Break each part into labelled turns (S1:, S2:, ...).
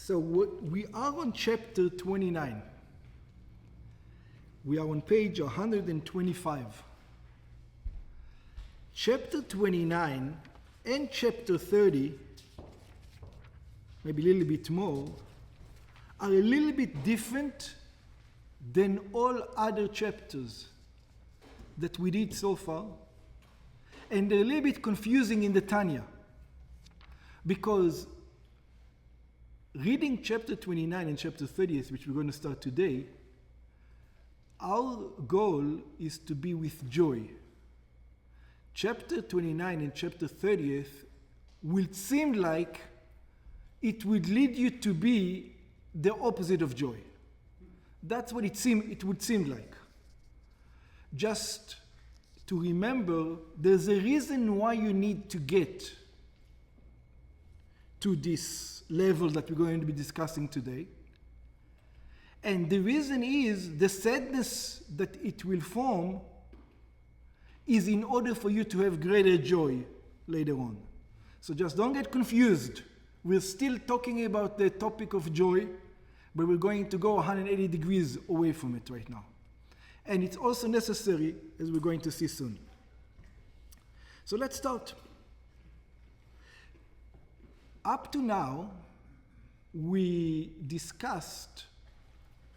S1: So we are on chapter 29. We are on page 125. Chapter 29 and chapter 30, maybe a little bit more, are a little bit different than all other chapters that we did so far. And they're a little bit confusing in the Tanya, because reading chapter 29 and chapter 30, which we're going to start today, our goal is to be with joy. Chapter 29 and chapter 30 will seem like it would lead you to be the opposite of joy. That's what it would seem like. Just to remember, there's a reason why you need to get to this level that we're going to be discussing today. And the reason is the sadness that it will form is in order for you to have greater joy later on. So just don't get confused. We're still talking about the topic of joy, but we're going to go 180 degrees away from it right now. And it's also necessary, as we're going to see soon. So let's start. Up to now, we discussed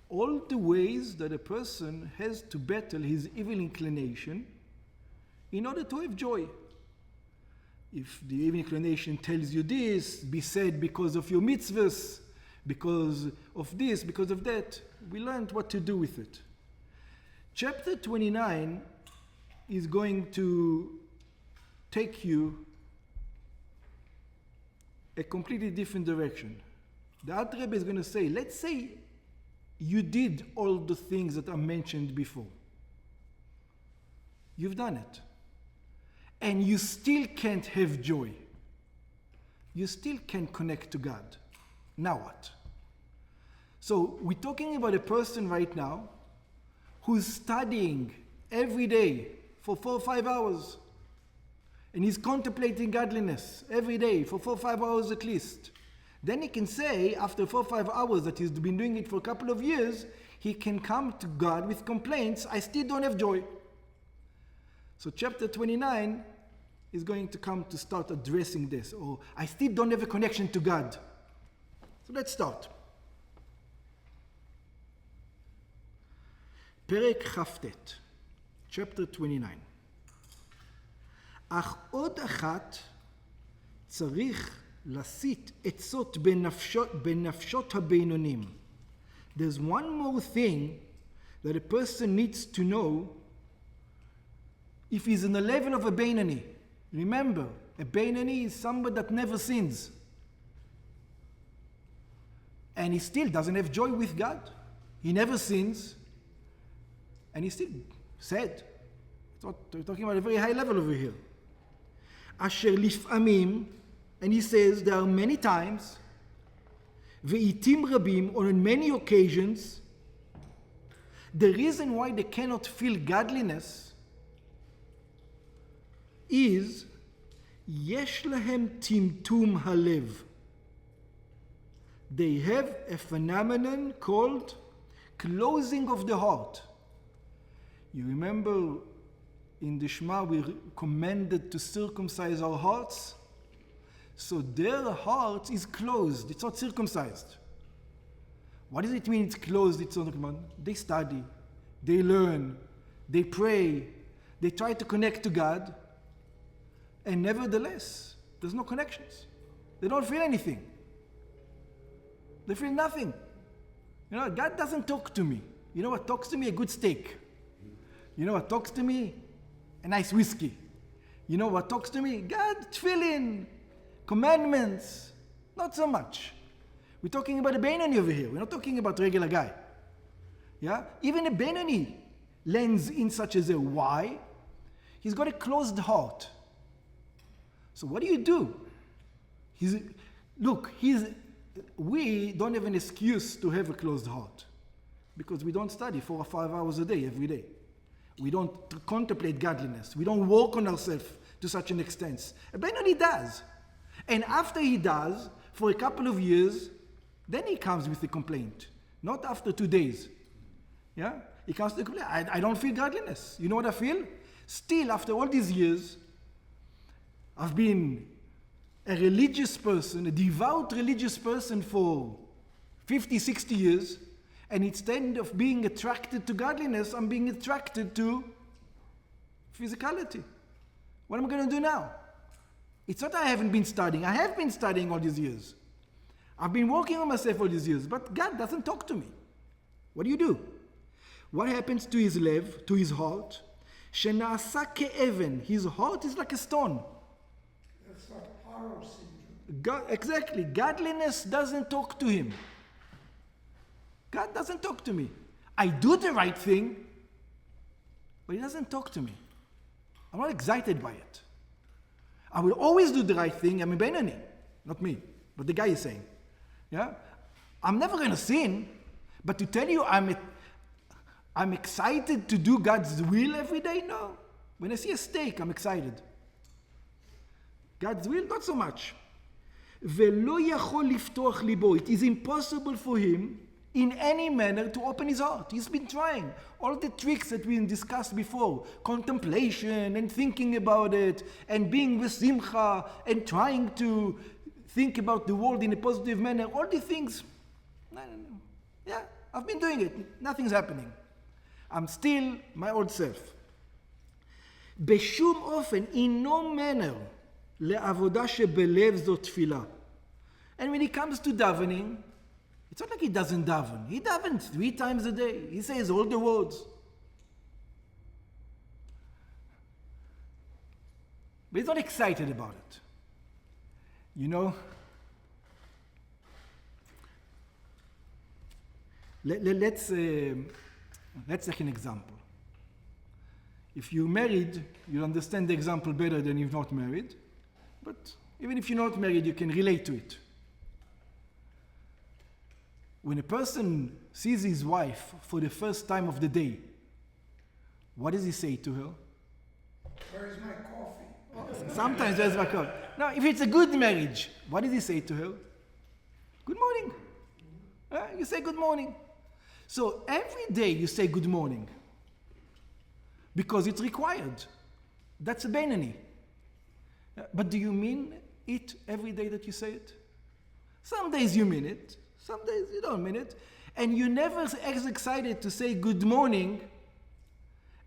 S1: all the ways that a person has to battle his evil inclination in order to have joy. If the evil inclination tells you this, be sad because of your mitzvahs, because of this, because of that, we learned what to do with it. Chapter 29 is going to take you a completely different direction. The Alter Rebbe is going to say, let's say you did all the things that are mentioned before. You've done it. And you still can't have joy. You still can't connect to God. Now what? So we're talking about a person right now who's studying every day for 4 or 5 hours. And he's contemplating godliness every day for 4 or 5 hours at least. Then he can say, after 4 or 5 hours that he's been doing it for a couple of years, he can come to God with complaints, I still don't have joy. So chapter 29 is going to come to start addressing this, or I still don't have a connection to God. So let's start. פרק כ"ט, chapter 29. אך עוד אחת צריך להסיט עצות בנפשות הבינונים. There's one more thing that a person needs to know if he's in the level of a Beinani. Remember, a Beinani is somebody that never sins. And he still doesn't have joy with God. He never sins. And he's still sad. We're talking about a very high level over here. אשר לפעמים, and he says there are many times, ועיתים רבים, on many occasions, the reason why they cannot feel godliness is יש להם טמטום הלב. They have a phenomenon called closing of the heart. You remember in the Shema we're commanded to circumcise our hearts? So their heart is closed, it's not circumcised. What does it mean it's closed, it's not commanded? They study, they learn, they pray, they try to connect to God, and nevertheless, there's no connections. They don't feel anything. They feel nothing. You know, God doesn't talk to me. You know what talks to me? A good steak. You know what talks to me? A nice whiskey. You know what talks to me? God, tefillin, commandments. Not so much. We're talking about a Beinani over here. We're not talking about a regular guy. Yeah? Even a Beinani lands in such as a why? He's got a closed heart. So what do? We don't have an excuse to have a closed heart because we don't study 4 or 5 hours a day, every day. We don't contemplate godliness. We don't work on ourselves to such an extent. A Beinani does. And after he does, for a couple of years, Then he comes with the complaint, not after 2 days. Yeah? He comes to the complaint, I don't feel godliness. You know what I feel? Still, after all these years, I've been a religious person, a devout religious person for 50, 60 years, and instead of being attracted to godliness, I'm being attracted to physicality. What am I going to do now? It's not I haven't been studying. I have been studying all these years. I've been working on myself all these years, but God doesn't talk to me. What do? What happens to his lev, to his heart? Shena'asa ke'even. His heart is like a stone.
S2: That's like Paro syndrome.
S1: Exactly. Godliness doesn't talk to him. God doesn't talk to me. I do the right thing, but he doesn't talk to me. I'm not excited by it. I will always do the right thing. I'm a Benoni. Not me, but the guy is saying. Yeah? I'm never going to sin, but to tell you I'm excited to do God's will every day? No. When I see a steak, I'm excited. God's will, not so much. Velo yachol liftoach libo. It is impossible for him in any manner to open his heart. He's been trying. All the tricks that we discussed before, contemplation and thinking about it, and being with simcha, and trying to think about the world in a positive manner, all these things, yeah, I've been doing it. Nothing's happening. I'm still my old self. בשום אופן, in no manner, לעבודה שבלב זו תפילה. And when it comes to davening, it's not like he doesn't daven. He davens 3 times a day. He says all the words. But he's not excited about it. You know, let's take an example. If you're married, you'll understand the example better than if not married. But even if you're not married, you can relate to it. When a person sees his wife for the first time of the day, what does he say to her?
S2: Where's my coffee?
S1: Sometimes where's my coffee? Now, if it's a good marriage, what does he say to her? Good morning. You say good morning. So every day you say good morning because it's required. That's a Benoni. But do you mean it every day that you say it? Some days you mean it. Some days you don't mean it. And you're never as excited to say good morning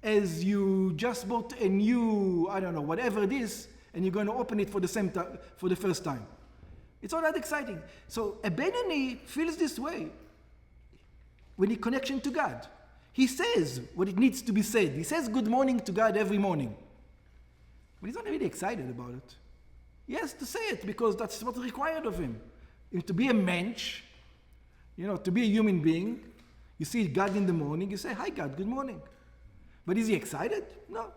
S1: as you just bought a new, I don't know, whatever it is, and you're going to open it for the same time, for the first time. It's all that exciting. So a Benoni feels this way when in connection to God. He says what it needs to be said. He says good morning to God every morning. But he's not really excited about it. He has to say it because that's what's required of him. To be a mensch, to be a human being, you see God in the morning, you say, hi God, good morning. But is he excited? No,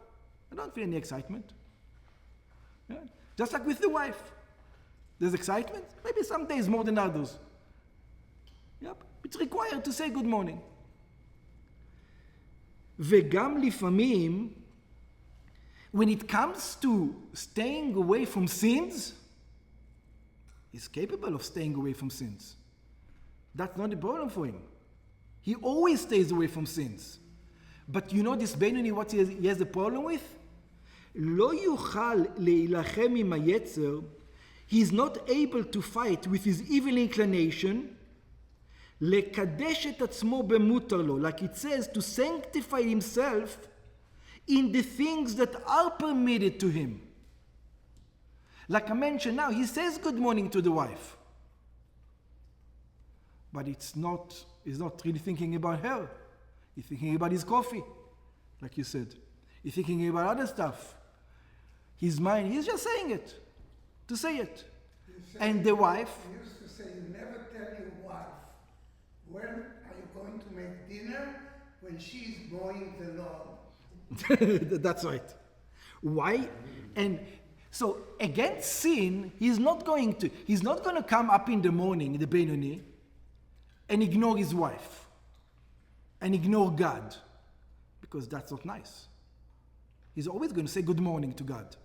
S1: I don't feel any excitement. Yeah. Just like with the wife. There's excitement, maybe some days more than others. Yep. It's required to say good morning. וגם לפעמים, when it comes to staying away from sins, he's capable of staying away from sins. That's not a problem for him. He always stays away from sins. But you know this Benoni, what he has a problem with? לא יוכל להילחם עם היצר. He is not able to fight with his evil inclination. לקדש את עצמו במותר לו, like it says, to sanctify himself in the things that are permitted to him. Like I mentioned now, he says good morning to the wife. But he's not really thinking about her. He's thinking about his coffee, like you said. He's thinking about other stuff. His mind, he's just saying it, to say it. And the wife...
S2: He used to say, you never tell your wife, when are you going to make dinner? When she's mowing the lawn.
S1: That's right. Why? And so against sin, he's not going to come up in the morning, the Benoni, and ignore his wife and ignore God, because that's not nice. He's always going to say good morning to God.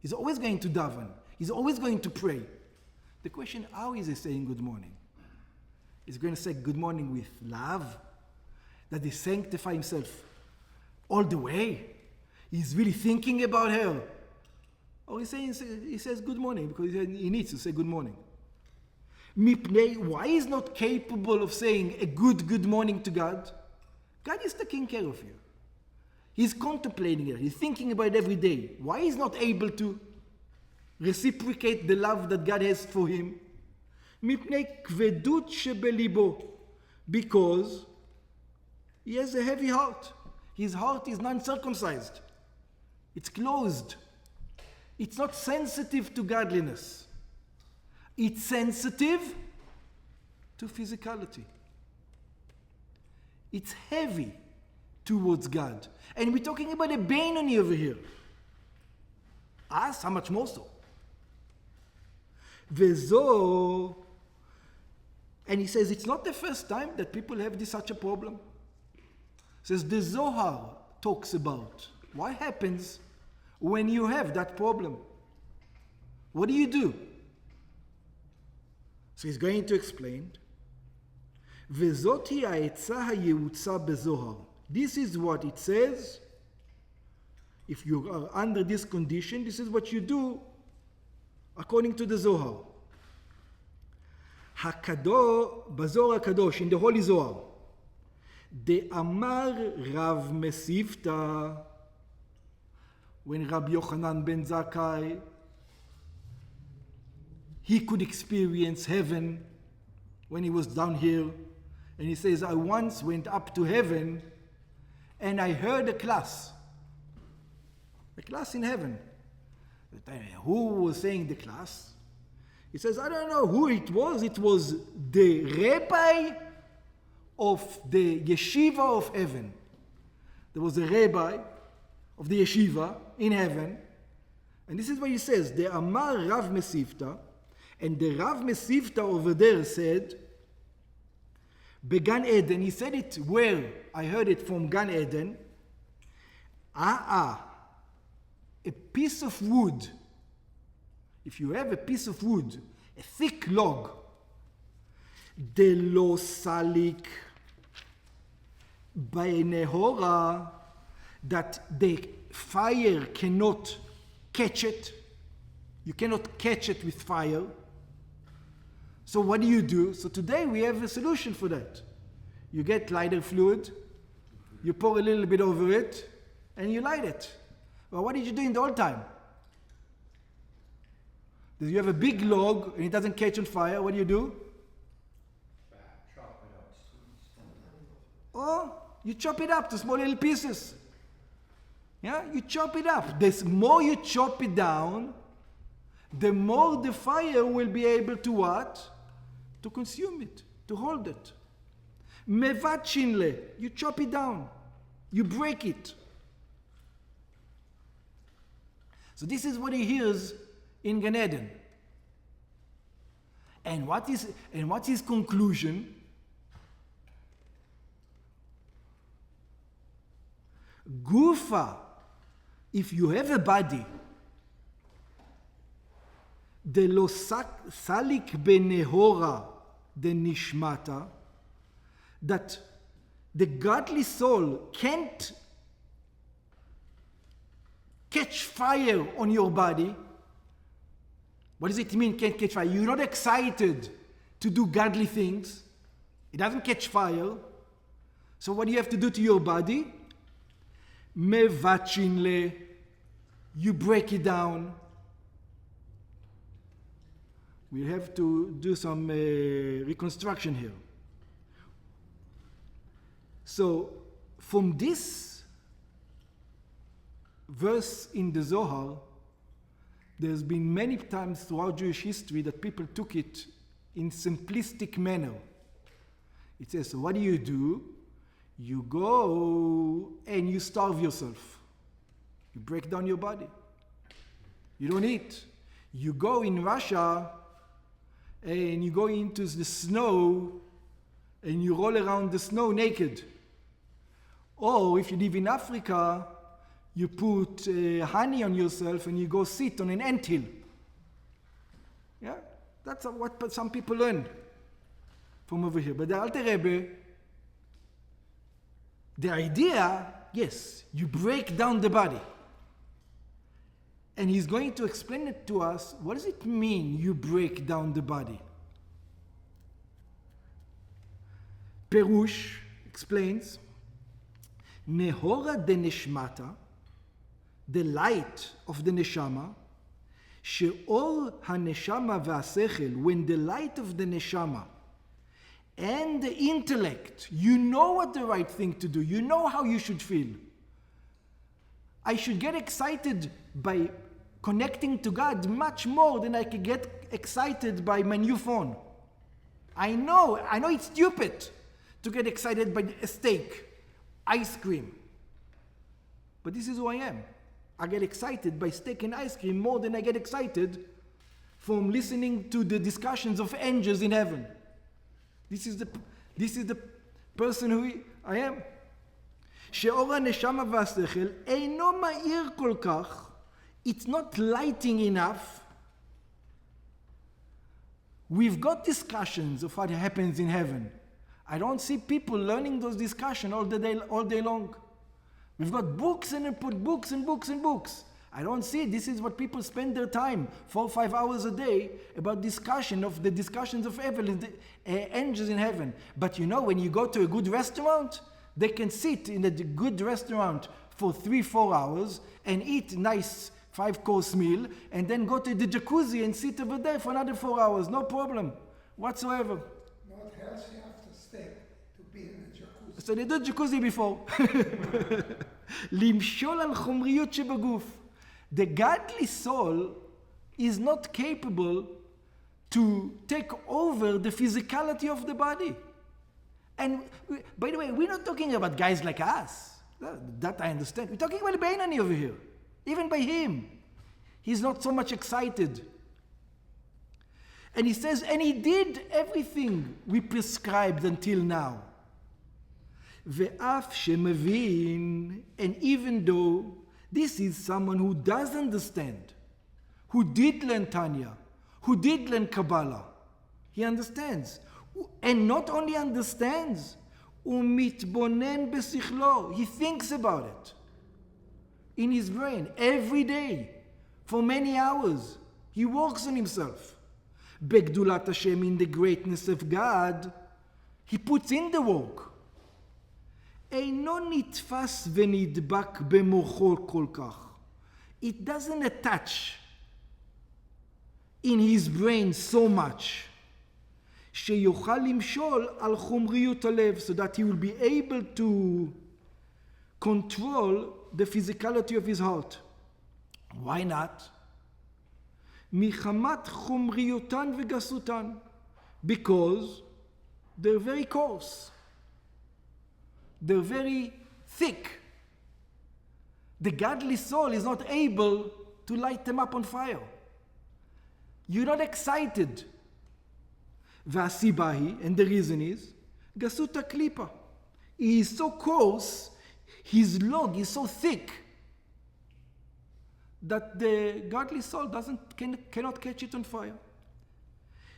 S1: He's always going to daven. He's always going to pray. The question, how is he saying good morning? He's going to say good morning with love, that he sanctify himself all the way. He's really thinking about her. Or he says good morning because he needs to say good morning. Why is not capable of saying a good morning to God? God is taking care of you. He's contemplating it. He's thinking about it every day. Why is not able to reciprocate the love that God has for him? Because he has a heavy heart. His heart is non-circumcised. It's closed. It's not sensitive to godliness. It's sensitive to physicality. It's heavy towards God. And we're talking about a Benoni over here. Us, how much more so? And he says it's not the first time that people have such a problem. He says the Zohar talks about what happens when you have that problem. What do? So he's going to explain. This is what it says. If you are under this condition, this is what you do according to the Zohar. Bazor HaKadosh, in the Holy Zohar. De Amar Rav Mesivta, when Rabbi Yochanan ben Zakkai, he could experience heaven when he was down here. And he says, I once went up to heaven and I heard a class in heaven. Who was saying the class? He says, I don't know who it was. It was the Rebbe of the yeshiva of heaven. There was a Rebbe of the yeshiva in heaven. And this is what he says, the Amar Rav Mesivta. And the Rav Mesivta over there said, Began Eden, he said it where? I heard it from Gan Eden. A piece of wood. If you have a piece of wood, a thick log, de lo salik ba'nehora, that the fire cannot catch it. You cannot catch it with fire. So what do? So today we have a solution for that. You get lighter fluid, you pour a little bit over it, and you light it. Well, what did you do in the old time? Did you have a big log and it doesn't catch on fire? What do?
S3: Chop it up.
S1: Or you chop it up to small little pieces. Yeah, you chop it up. The more you chop it down, the more the fire will be able to what? To consume it, to hold it. Mevachinle, you chop it down, you break it. So this is what he hears in Gan Eden. And what's his conclusion? Gufa, if you have a body, de lo salik benehora de nishmata, that the godly soul can't catch fire on your body. What does it mean, can't catch fire? You're not excited to do godly things. It doesn't catch fire. So what do you have to do to your body? Mevachinle, you break it down. We have to do some reconstruction here. So, from this verse in the Zohar, there's been many times throughout Jewish history that people took it in simplistic manner. It says, so what do? You go and you starve yourself. You break down your body. You don't eat. You go in Russia and you go into the snow and you roll around the snow naked. Or if you live in Africa, you put honey on yourself and you go sit on an anthill. Yeah, that's what some people learn. from over here. But the Alter Rebbe, the idea, yes, you break down the body. And he's going to explain it to us. What does it mean, you break down the body? Perush explains, Nehora de Neshmata, the light of the Neshama, She'or HaNeshama VaSechel, when the light of the Neshama and the intellect, you know what the right thing to do, you know how you should feel. I should get excited by connecting to God much more than I could get excited by my new phone. I know it's stupid to get excited by a steak, ice cream. But this is who I am. I get excited by steak and ice cream more than I get excited from listening to the discussions of angels in heaven. This is the person who I am. שאור הנשמה והשכל אינו מאיר כל כך, it's not lighting enough. We've got discussions of what happens in heaven. I don't see people learning those discussions all day long. We've got books and put books and books and books. I don't see it. This is what people spend their time, 4 or 5 hours a day, about discussions of heaven, angels in heaven. But you know, when you go to a good restaurant, they can sit in a good restaurant for 3-4 hours and eat nice 5-course meal, and then go to the jacuzzi and sit over there for another 4 hours. No problem whatsoever.
S2: Not healthy after steak to be in a jacuzzi.
S1: So they do jacuzzi before. למשול על חומריות שבגוף. The godly soul is not capable to take over the physicality of the body. And by the way, we're not talking about guys like us. That I understand. We're talking about Beinani over here. Even by him, he's not so much excited. And he says, and he did everything we prescribed until now. Ve'af shemavin, and even though this is someone who does understand, who did learn Tanya, who did learn Kabbalah, he understands. And not only understands, umitbonen besichlo, he thinks about it in his brain every day for many hours. He works on himself. Begdulat Hashem, in the greatness of God, he puts in the work. אינו נתפס ונדבק במוחו כל כך. It doesn't attach in his brain so much. שיוכל למשול על חומריות הלב, so that he will be able to control the physicality of his heart. Why not? מחמת חומריותן וגסותן. Because they're very coarse. They're very thick. The godly soul is not able to light them up on fire. You're not excited. Vasibahi, and the reason is, Gasuta Klipa. He is so coarse, his log is so thick, that the godly soul cannot catch it on fire.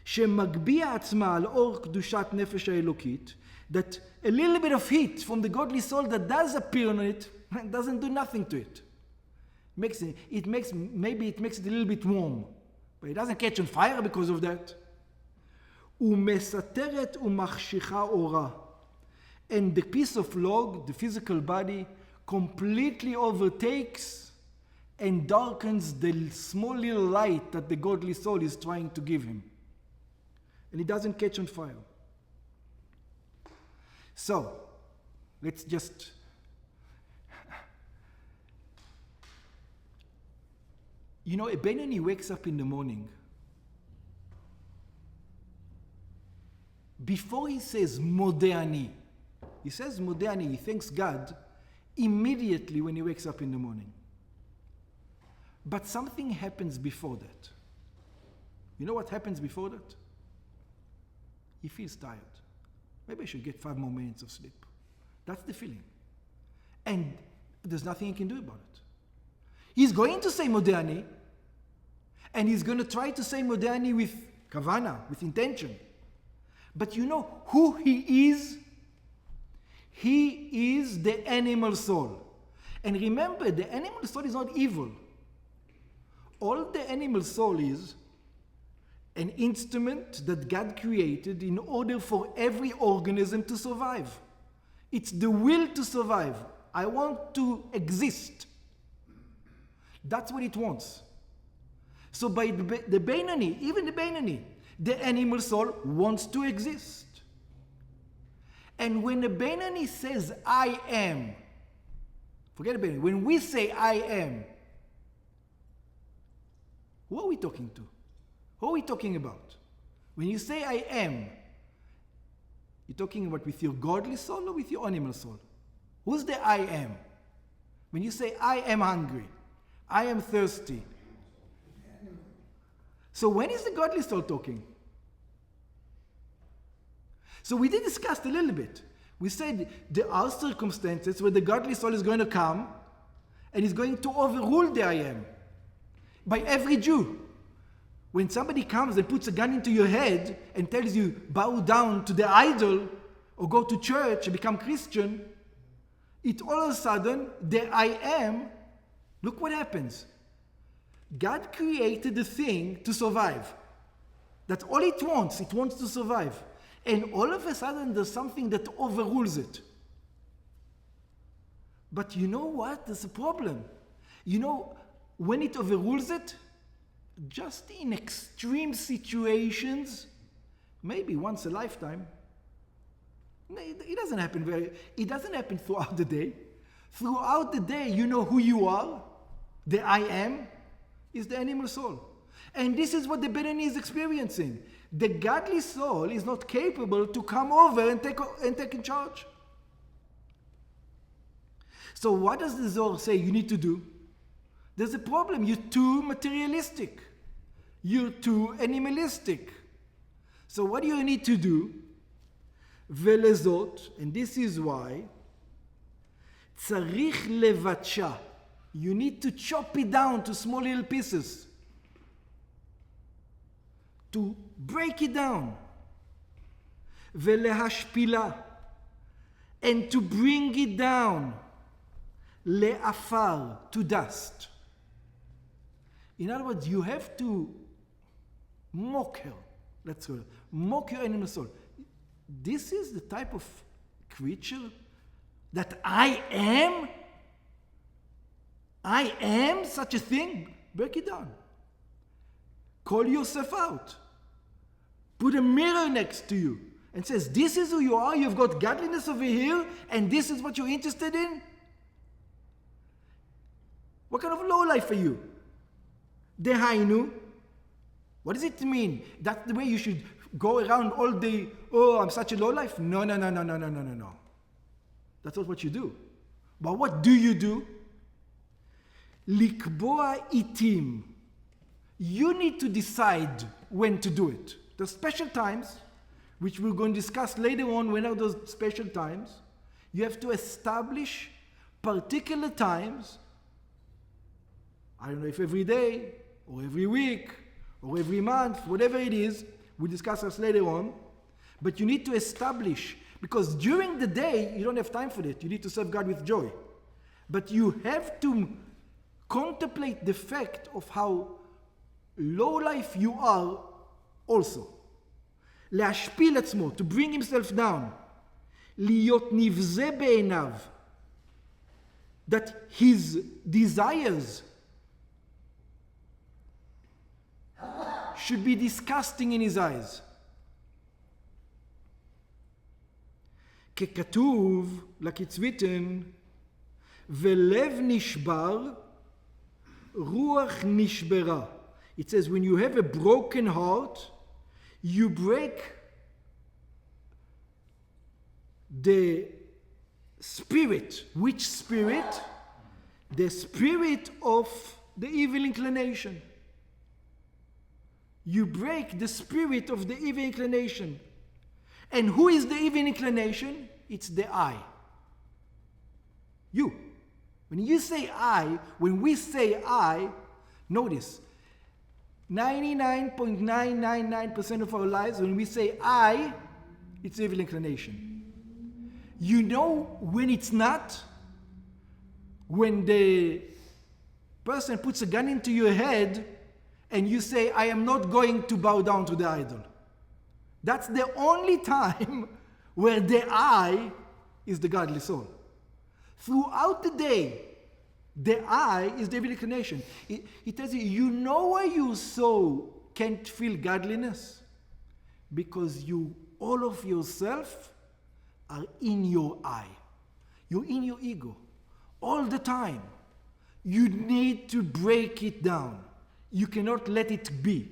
S1: שמגביה עצמה על אור קדושת נפש האלוקית, that a little bit of heat from the godly soul that does appear on it doesn't do nothing to it. Maybe it makes it a little bit warm, but it doesn't catch on fire because of that. ומסתרת ומחשיכה אורה. And the piece of log, the physical body, completely overtakes and darkens the small little light that the godly soul is trying to give him. And it doesn't catch on fire. So, let's just... You know, a Benoni wakes up in the morning. Before he says Modeani, he says Modeani, he thanks God immediately when he wakes up in the morning. But something happens before that. You know what happens before that? He feels tired. Maybe I should get 5 more minutes of sleep. That's the feeling. And there's nothing he can do about it. He's going to say Modeani, and he's going to try to say Modeani with kavana, with intention. But you know who he is? He is the animal soul. And remember, the animal soul is not evil. All the animal soul is an instrument that God created in order for every organism to survive. It's the will to survive. I want to exist. That's what it wants. So by the Beinani, even the Beinani, the animal soul wants to exist. And when the Beinani says, I am, forget the Beinani, when we say I am, who are we talking to? Who are we talking about? When you say I am, you're talking about with your godly soul or with your animal soul? Who's the I am? When you say I am hungry, I am thirsty. So when is the godly soul talking? So we did discuss a little bit. We said there are circumstances where the godly soul is going to come and is going to overrule the I am. By every Jew. When somebody comes and puts a gun into your head and tells you, bow down to the idol or go to church and become Christian, it all of a sudden, the I am, look what happens. God created the thing to survive. That's all it wants to survive. And all of a sudden, there's something that overrules it. But you know what? There's a problem. You know, when it overrules it, just in extreme situations, maybe once a lifetime, it doesn't happen throughout the day. Throughout the day, you know who you are. The I am is the animal soul. And this is what the Beinani is experiencing. The godly soul is not capable to come over and take in charge. So what does the Zohar say you need to do? There's a problem. You're too materialistic. You're too animalistic. So what do you need to do? Velezot, and this is why, tzarich levatsha. You need to chop it down to small little pieces. To break it down. Velehashpila. And to bring it down. Le'afar, to dust. In other words, you have to mock her. Let's go. Mock your animal soul. This is the type of creature that I am? I am such a thing? Break it down. Call yourself out. Put a mirror next to you and says, this is who you are, you've got godliness over here, and this is what you're interested in? What kind of low life are you? Dehainu. What does it mean? That's the way you should go around all day, oh, I'm such a low life? No. That's not what you do. But what do you do? Likboa itim. You need to decide when to do it. There's special times, which we're going to discuss later on. When are those special times? You have to establish particular times. I don't know if every day, or every week, or every month, whatever it is, we'll discuss this later on. But you need to establish, because during the day, you don't have time for it. You need to serve God with joy. But you have to contemplate the fact of how low life you are also. להשפיל עצמו, to bring himself down. להיות נבזה בעיניו. That his desires should be disgusting in his eyes. ככתוב לקיצוויתן, ולב נשבר, רוח נשברה. It says, when you have a broken heart, you break the spirit. Which spirit? The spirit of the evil inclination. You break the spirit of the evil inclination. And who is the evil inclination? It's the I. You. When you say I, when we say I, notice, 99.999% of our lives, when we say I, it's evil inclination. You know when it's not, when the person puts a gun into your head and you say, I am not going to bow down to the idol. That's the only time where the I is the godly soul. Throughout the day, the I is the evil inclination. It tells you, you know why your soul can't feel godliness? Because you, all of yourself, are in your I. You're in your ego. All the time. You need to break it down. You cannot let it be.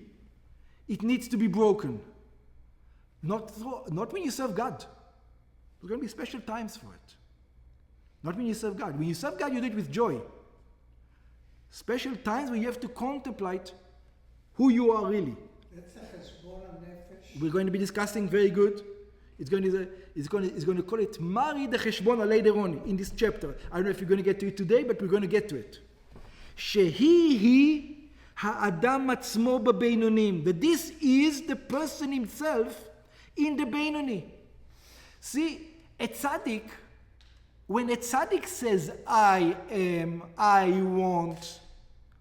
S1: It needs to be broken. Not when you serve God. There's going to be special times for it. Not when you serve God. When you serve God, you do it with joy. Special times when you have to contemplate who you are really.
S2: That's a cheshbon nefesh.
S1: We're going to be discussing very good. It's going to call it Mari de Cheshbon later on in this chapter. I don't know if you're going to get to it today, but we're going to get to it. Shehi ha'adam atzmo b'beinonim. That this is the person himself in the Beinoni. See, a tzaddik, when a tzaddik says, I am, I want,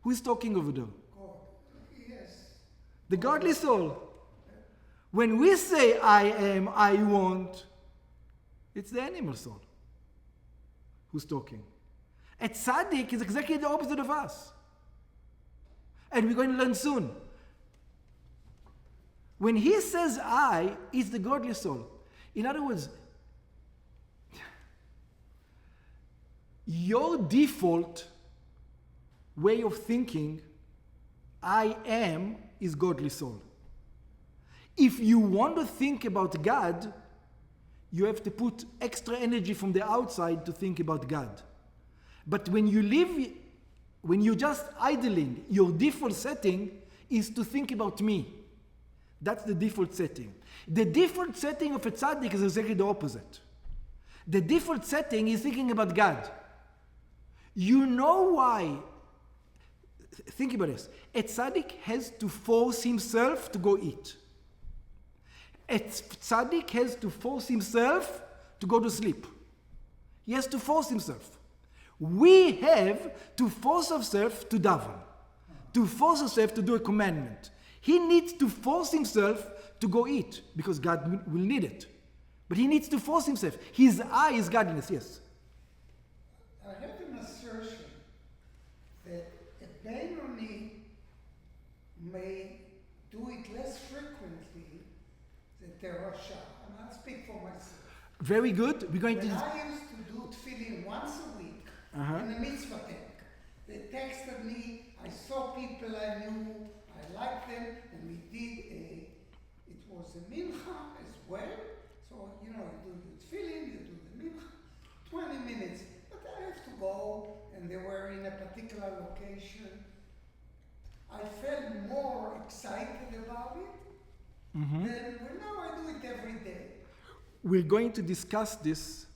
S1: who's talking over there?
S2: God. Yes.
S1: The godly soul. When we say, I am, I want, it's the animal soul who's talking. A tzaddik is exactly the opposite of us. And we're going to learn soon. When he says I, it's the godly soul. In other words, your default way of thinking, I am, is godly soul. If you want to think about God, you have to put extra energy from the outside to think about God. But when you're just idling, your default setting is to think about me. That's the default setting. The default setting of a tzaddik is exactly the opposite. The default setting is thinking about God. You know why? Think about this. A tzaddik has to force himself to go eat. A tzaddik has to force himself to go to sleep. He has to force himself. We have to force ourselves to daven, to force ourselves to do a commandment. He needs to force himself to go eat because God will need it. But he needs to force himself. His eye is godliness, yes.
S2: I have an assertion that a Benoni may do it less frequently than the Rasha. And I'll speak for myself.
S1: Very good. We're going
S2: When
S1: to.
S2: I used to do tefillin once a week in the mitzvah tent, they texted me, I saw people I knew, I liked them, and we did it was a mincha as well. So, you know, you do the tefillin, you do the mincha, 20 minutes. But I have to go, and they were in a particular location. I felt more excited about it than, well, now I do it every day.
S1: We're going to discuss this,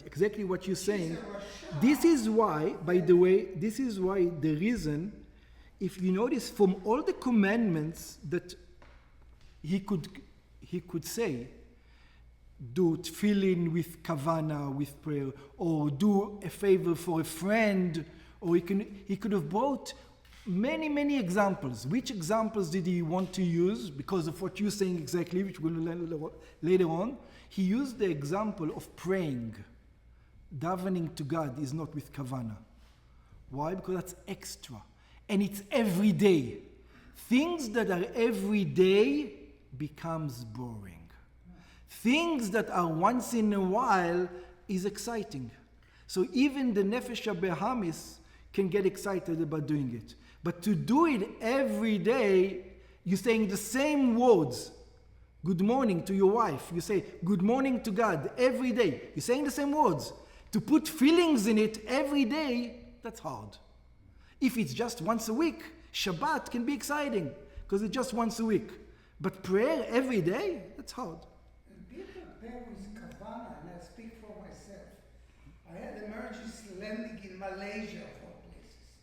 S1: exactly what you're saying. This is why, by the way, this is why the reason, if you notice, from all the commandments that he could say, do tefillin with kavana, with prayer, or do a favor for a friend, or he could have brought many examples. Which examples did he want to use? Because of what you're saying exactly, which we'll learn later on. He used the example of praying. Davening to God is not with kavana. Why? Because that's extra. And it's every day. Things that are every day becomes boring. Things that are once in a while is exciting. So even the Nefesh HaBehamis can get excited about doing it. But to do it every day, you're saying the same words. Good morning to your wife. You say good morning to God every day. You're saying the same words. To put feelings in it every day, that's hard. If it's just once a week, Shabbat can be exciting because it's just once a week. But prayer every day, that's hard.
S2: And people pray with kavana, and I speak for myself. I had emergency landing in Malaysia of all places,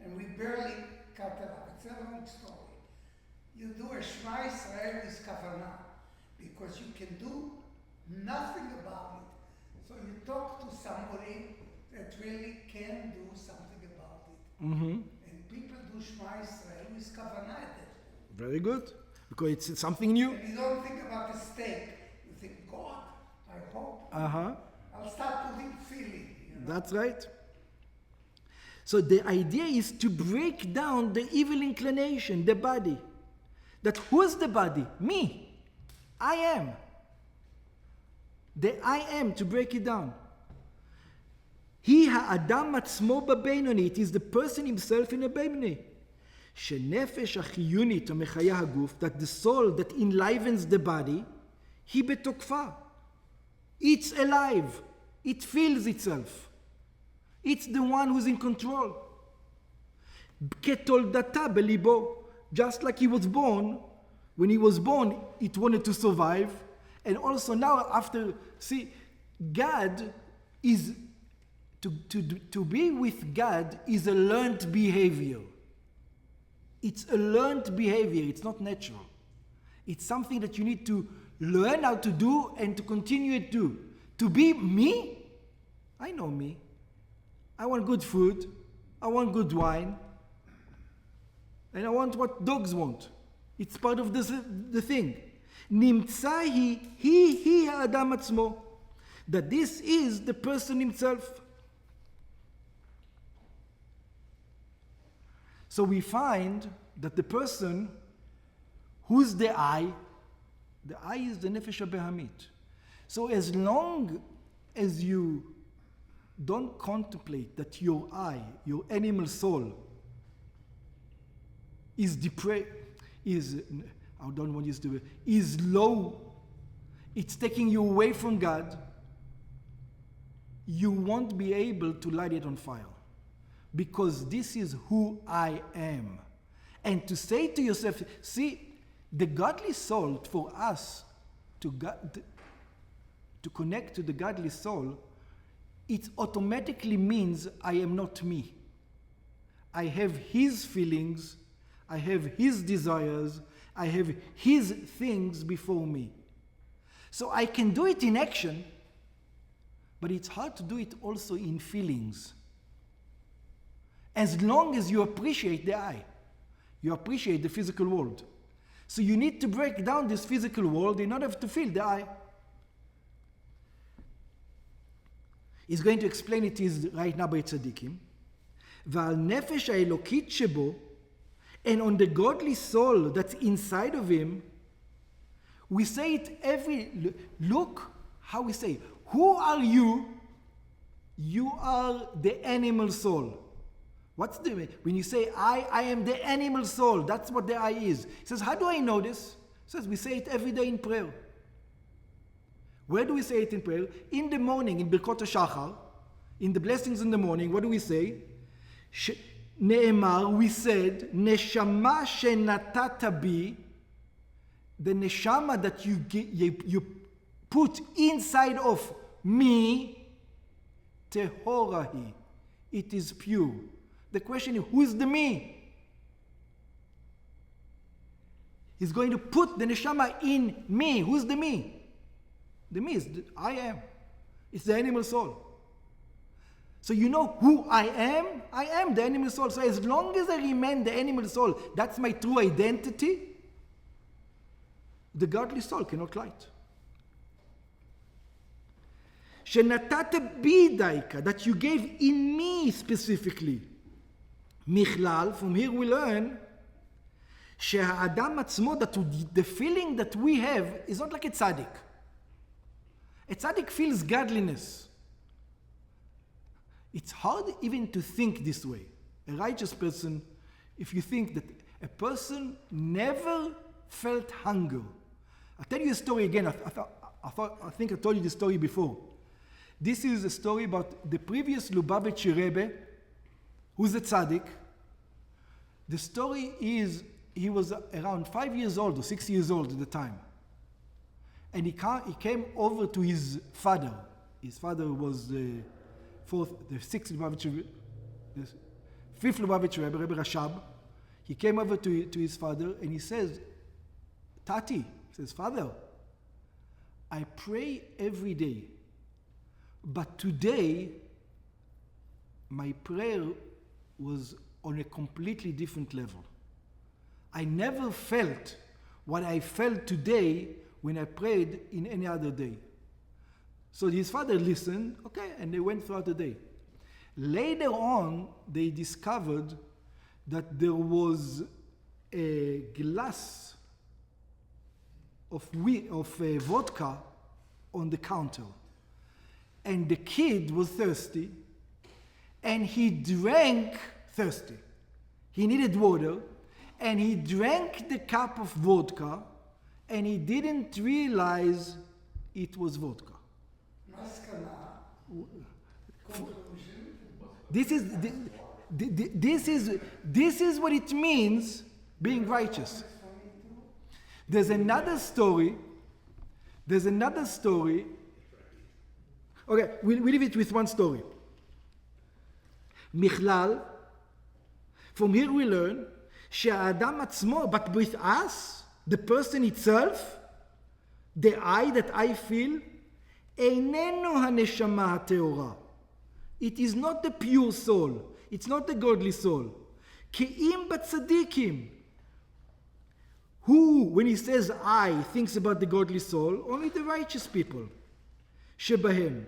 S2: and we barely cut it up. It's a long story. You do a Shema Israel with kavana, because you can do nothing about it. So you talk to somebody that really can do something about it.
S1: Mm-hmm.
S2: And people do Shema Yisrael with kavanah.
S1: Very good. Because it's something new.
S2: And you don't think about the steak. You think, God, I hope.
S1: Uh-huh.
S2: I'll start putting feeling. You know?
S1: That's right. So the idea is to break down the evil inclination, the body. That who's the body? Me. I am. The I am, to break it down. He ha'adam atzmo b'beinoni. It is the person himself in a beinoni. Shenefesh ha'chiyunit ha'mechaya haguf. That the soul that enlivens the body, he betokfa. It's alive. It feels itself. It's the one who's in control. Ketoldata belibo. Just like he was born, when he was born, it wanted to survive. And also now after, see, God is, to be with God is a learned behavior. It's a learned behavior. It's not natural. It's something that you need to learn how to do and to continue to do. To be me, I know me. I want good food. I want good wine. And I want what dogs want. It's part of the thing. Nimtza he ha'adam atzmo. That this is the person himself. So we find that the person who's the I is the nefesh habehamit. So as long as you don't contemplate that your I, your animal soul, is depraved, I don't want to use the word, is low, it's taking you away from God, you won't be able to light it on fire. Because this is who I am. And to say to yourself, see, the godly soul, for us to connect to the godly soul, it automatically means I am not me. I have his feelings, I have his desires, I have his things before me. So I can do it in action, but it's hard to do it also in feelings. As long as you appreciate the I, you appreciate the physical world. So you need to break down this physical world in order to feel the I. He's going to explain it right now by tzaddikim. V'al nefesh ha'elokit shebo, and on the godly soul that's inside of him, we say it look how we say, who are you? You are the animal soul. When you say I am the animal soul, that's what the I is. He says, how do I know this? He says, we say it every day in prayer. Where do we say it in prayer? In the morning, in Birkot HaShachar, in the blessings in the morning, what do we say? Ne'emar, we said, Neshama shenatata bi, the neshama that you put inside of me, tehorahi, it is pure. The question is, who is the me? He's going to put the neshama in me. Who's the me? The me is I am. It's the animal soul. So you know who I am? I am the animal soul. So as long as I remain the animal soul, that's my true identity, the godly soul cannot light. Shenatata bidaika, that you gave in me specifically. Michlal, from here we learn, שהאדם עצמו, that the feeling that we have is not like a tzaddik. A tzaddik feels godliness. It's hard even to think this way. A righteous person, if you think that a person never felt hunger. I'll tell you a story again. I think I told you this story before. This is a story about the previous Lubavitcher Rebbe, who's a tzaddik. The story is he was around 5 years old or 6 years old at the time. And he came over to his father. His father was the fifth Lubavitcher Rebbe, Rebbe Rashab. He came over to his father and he says, Tati, he says, Father, I pray every day. But today, my prayer was on a completely different level. I never felt what I felt today when I prayed in any other day. So his father listened, okay, and they went throughout the day. Later on, they discovered that there was a glass of vodka on the counter. And the kid was thirsty, and he drank thirsty. He needed water, and he drank the cup of vodka, and he didn't realize it was vodka. This is what it means being righteous. There's another story. Okay, we'll leave it with one story. Michlal, from here we learn, שהאדם עצמו, but with us, the person itself, the I that I feel, איננו הנשמה הטהורה. It is not the pure soul. It's not the godly soul. כי אם בצדיקים, who, when he says I, thinks about the godly soul, only the righteous people. שבהם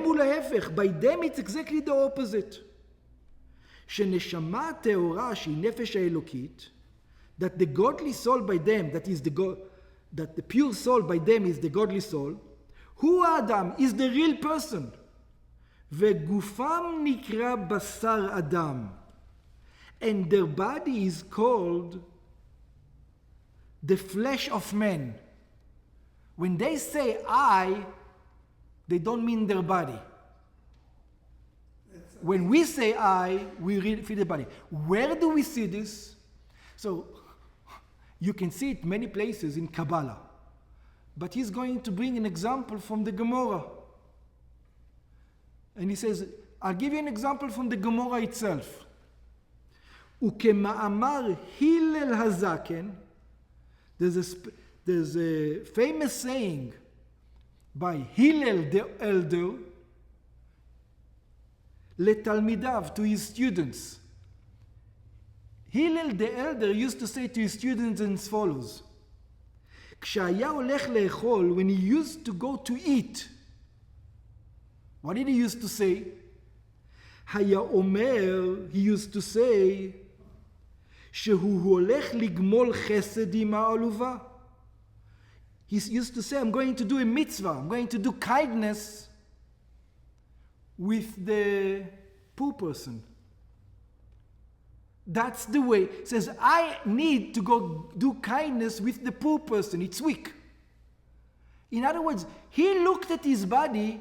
S1: הוא להפך, by them it's exactly the opposite. שנשמה טהורה שהיא נפש האלוקית, that the godly soul by them, that the pure soul by them is the godly soul, הוא האדם, is the real person. וגופם נקרא בשר אדם, and their body is called the flesh of man. When they say I, they don't mean their body. When we say I, we really feel the body. Where do we see this? So, you can see it many places in Kabbalah. But he's going to bring an example from the Gemara. And he says, I'll give you an example from the Gemara itself. וכמאמר הלל הזקן, there's a famous saying by Hillel the elder, לתלמידיו, to his students. Hillel the elder used to say to his students as follows, כשהיה הולך לאכול, when he used to go to eat, what did he used to say? היה אומר, he used to say, שהוא הולך לגמול חסד עם העלובה. He used to say, I'm going to do a mitzvah, I'm going to do kindness with the poor person. That's the way. He says, I need to go do kindness with the poor person. It's weak. In other words, he looked at his body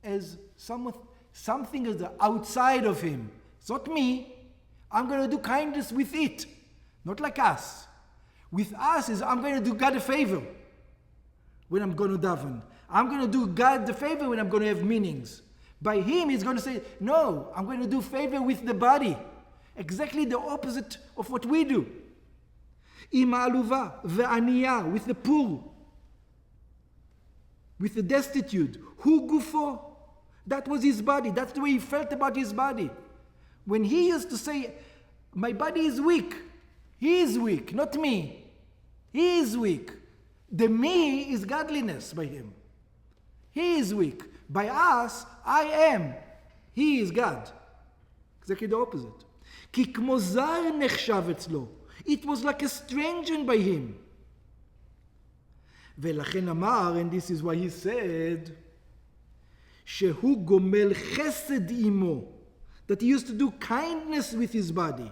S1: as something as outside of him. It's not me. I'm going to do kindness with it. Not like us. With us is I'm going to do God a favor when I'm going to daven. I'm going to do God the favor when I'm going to have meanings. By him, he's going to say, no, I'm going to do favor with the body. Exactly the opposite of what we do. עם העלובה וענייה, with the poor, with the destitute. הוא גופו. That was his body. That's the way he felt about his body. When he used to say, my body is weak. He is weak, not me. He is weak. The me is godliness by him. He is weak. By us, I am. He is God. Exactly the opposite. כי כמו זר נחשב אצלו. It was like a stranger by him. ולכן אמר, and this is why he said, שהוא גומל חסד עמו. That he used to do kindness with his body.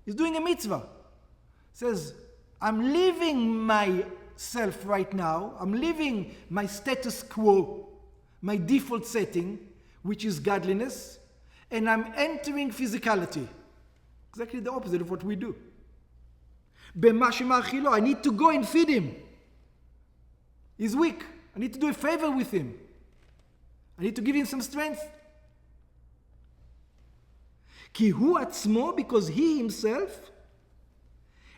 S1: He's doing a mitzvah. Says, I'm leaving myself right now. I'm leaving my status quo, my default setting, which is godliness, and I'm entering physicality. Exactly the opposite of what we do. במה שמאכילו, I need to go and feed him. He's weak. I need to do a favor with him. I need to give him some strength. כי הוא עצמו, because he himself,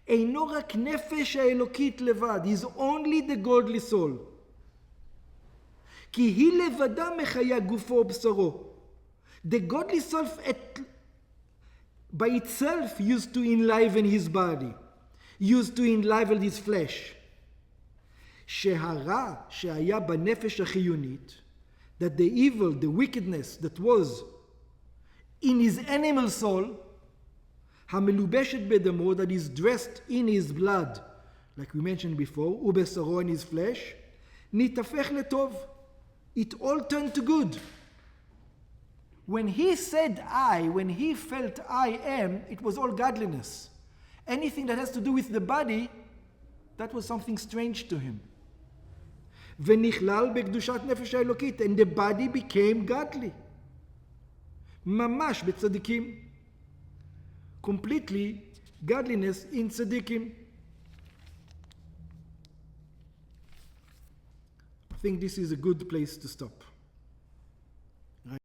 S1: אינו רק נפש האלוקית לבד, is only the godly soul. כי היא לבדה מחיה גופו ובשרו. The godly self by itself used to enliven his body, used to enliven his flesh. שהרע שהיה בנפש החיונית, that the evil, the wickedness that was in his animal soul, המלובשת בדמו, that is dressed in his blood, like we mentioned before, ובשרו, in his flesh, נתהפך לטוב. It all turned to good. When he said I, when he felt I am, it was all godliness. Anything that has to do with the body, that was something strange to him. ונכלל בקדושת נפש האלוקית, and the body became godly. ממש בצדיקים. Completely godliness in tzaddikim. I think this is a good place to stop.